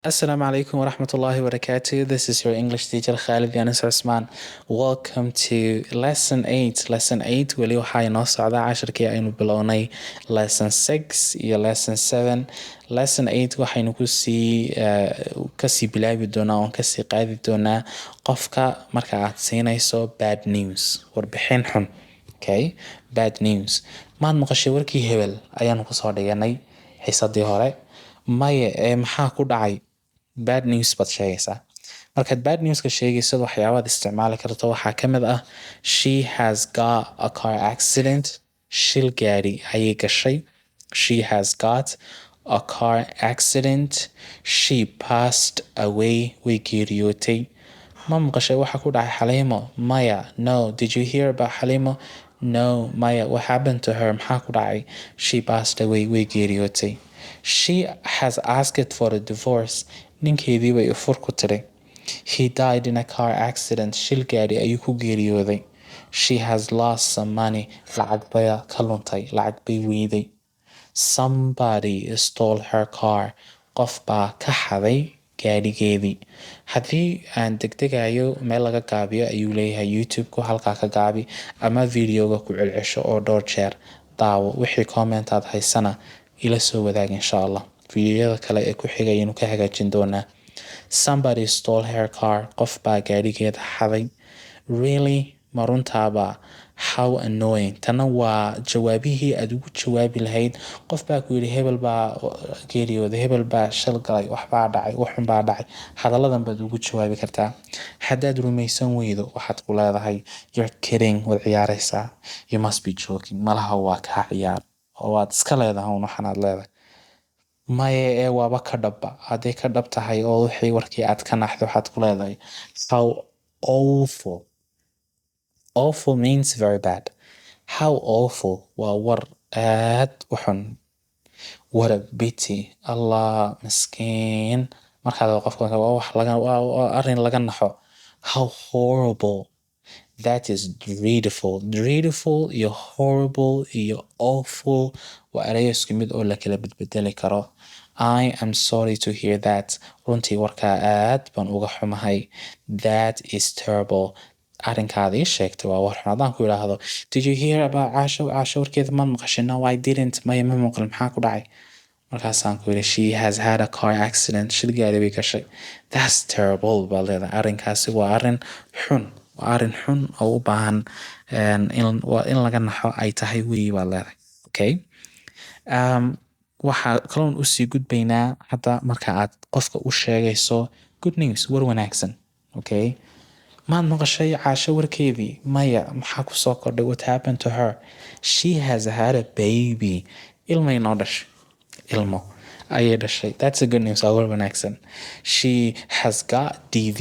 Assalamu alaikum wa rahmatullahi wa barakatuh. This is your English teacher Khalid Yanis Usman. Welcome to lesson 8. Lesson 8 weli waxaa inoo socda casharkii aynu bilownay lesson 6 iyo lesson 7. Lesson 8 waxaynu kasii bilaabi doonaa oon kasii qaadi doonaa qofka marka aad siinayso bad news, warbixin xun. Okay? Bad news. Maad maqashay warkii hebel ayaanu kusoo dhiganay xiisadii hore. Maye maxaa ku dhacay? Bad news baad sheegaysaa. Markaad bad news ka sheegayso waxyaabaad isticmaali karto waxaa ka mid ah she has got a car accident. Shil gaari ayay gashay. She has got a car accident. She passed away. Way geeriyootay. Ma maqashay waxa ku dhacay Xaliimo? Maya. No. Did you hear about Xaliimo? No. Maya. What happened to her? Maxaa ku dhacay? She passed away. Way geeriyootay. She has asked for a divorce. Ninkeedii bay fur ku tiri. He died in a car accident. Shil gaari ayuu ku geeriyooday. She has lost some money. Lacag bay ka luntay. Lacag bay weyday. Somebody stole her car. Qof baa ka xaday gaarigeedii. Haddii aan degdegayo meel laga gaabiyo ayuu leeyahay YouTube-ku halkaa ka gaabi ama videoga ku celcesho oo dhowr jeer daawo. Wixii comment aad haysana ila soo wadaag insha Allah. Videoyada kale ee ku xigayaynu ka hagaajin doonaa. Somebody stole her car. Qof baa gaarigeeda xaday. Really? Ma runtaaba? How annoying. Tana waa jawaabihii aad ugu jawaabi lahayd. Qof baa ku yidhi hebel baa geeriyooday, hebel baa shil galay, wax baa dhacay, wax xun baa dhacay. Hadalladan baad ugu jawaabi kartaa. Haddaad rumaysan weydo waxaad ku leedahay you're kidding, waad ciyaaraysaa. You must be joking. Malaha waa kaa ciyaar. Oo waad iska leedahay waxanaad leedahay. Maye waaba ka dhaba. Hadday ka dhab tahay oo wixii warkii aad ka naxdo waxaad ku leedahay how awful. Awful means very bad. How awful waa war aad u xun. What a pity. Allah miskiin. Markaad qofka waa arrin laga naxo. How horrible. That is dreadful. Dreadful iyo horrible iyo awful waa erayo isku mid oo la kala bedbedeli karo. I am sorry to hear that. Runtii warkaa aad baan uga xumahay. That is terrible. Arrinkaad ii sheegtay waa war xun. Haddaan ku idhaahdo did you hear about Caasho? Caasho warkeeda ma maqashay? No, I didn't. Maya ma maqal. Maxaa ku dhacay? Markaasaan ku yidhi she has had a car accident. Shil gaari bay gashay. That's terrible baa leedahay. Arrinkaasi waa arrin xun. Waa arrin xun oo u baahan in laga naxo ay tahay weli baa leedahay. Okay? Waxaa kaloon usii gudbaynaa hadda marka aad qofka u sheegayso good news, war wanaagsan. Okay? Maad maqashay Caasho warkeedii? Maya. Maxaa ku soo kordhay? What happened to her? She has had a baby. Ilmay noo dhashay. Ilmo ayay dhashay. That's a good news. Waa war wanaagsan. She has got DV.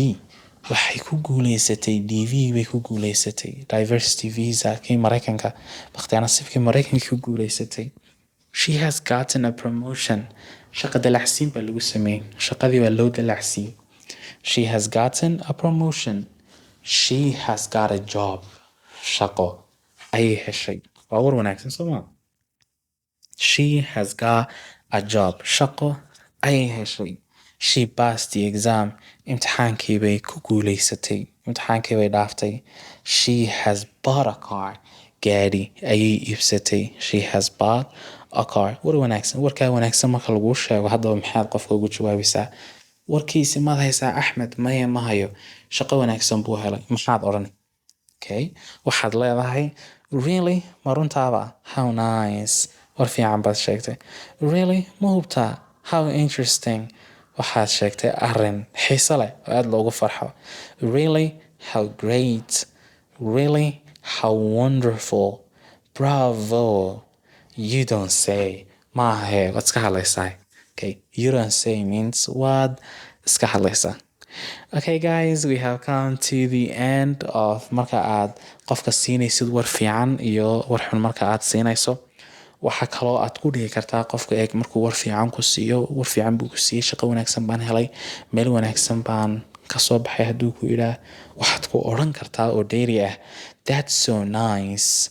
Waxay ku guuleysatay DV bay ku guuleysatay. Diversity visa kii Mareykanka. Bakhtiyaa nasiibkii Mareykanka ku guuleysatay. She has gotten a promotion. Shaqo dalacsiin baa lagu sameeyay. Shaqadii waa loo dalacsiiyay. She has gotten a promotion. She has got a job. Shaqo ayay heshay. Waa war wanaagsan soo maa? She has got a job. Shaqo ayay heshay. She passed the exam. Imtixaankii bay ku guuleysatay. Imtixaankii bay dhaaftay. She has bought a car. Gaari ayay iibsatay. She has bought a car. War wanaagsan. Warkaa wanaagsan marka laguu sheego haddaba maxaad qofka ugu jawaabaysaa? Warkiisi maad haysaa Axmed? Maya ma hayo. Shaqo wanaagsan buu helay. Maxaad odhanay? Okay? Waxaad leedahay really? Ma runtaaba? How nice. War fiican baad sheegtay. Really? Ma hubtaa? How interesting. Waxaad sheegtay arrin xiiso leh oo aad loogu farxo. Really? How great. Really? How wonderful. Bravo. You don't say. Maahe, waad iska hadlaysaa. Okay, you don't say means waad iska hadlaysaa. Okay guys, we have come to the end of marka aad qofka siinaysid war fiican iyo war xun marka aad siinayso. Waxaa kaloo aad ku dhihi kartaa qofka eeg markuu war fiican ku siiyo, war fiican buu ku siiyey, shaqo wanaagsan baan helay, meel wanaagsan baan ka soo baxay hadduu ku idhaa waxaad ku odhan kartaa oo dheeri ah that's so nice,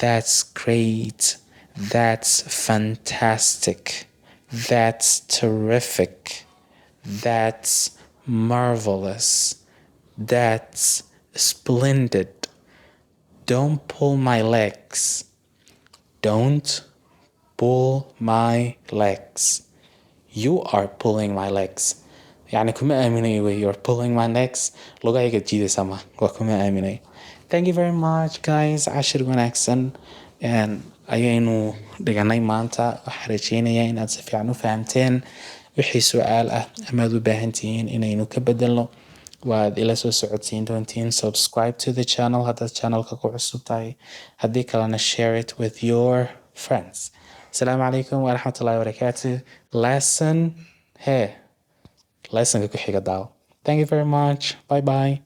that's great, that's fantastic, that's terrific, That's marvelous. That's splendid. Don't pull my legs. Don't pull my legs. You are pulling my legs. يعني كما آمني you're pulling my legs. لغاية جديدة سما وكما آمني. Thank you very much guys. عشر wanaagsan ayaynu dhiganay maanta. Waxaan rajeynayaa inaad si fiican u fahamteen. Wixii su'aal ah ama aad u baahan tihiin inaynu ka bedelno waad ila soo socodsiin doontiin. Subscribe to the channel haddaad channelka ku cusub tahay. Haddii kalena share it with your friends. Asalaamu calaykum waraxmatullaahi wabarakaatu. Lessonka ku xiga daaw. Thank you very much. Bye bye.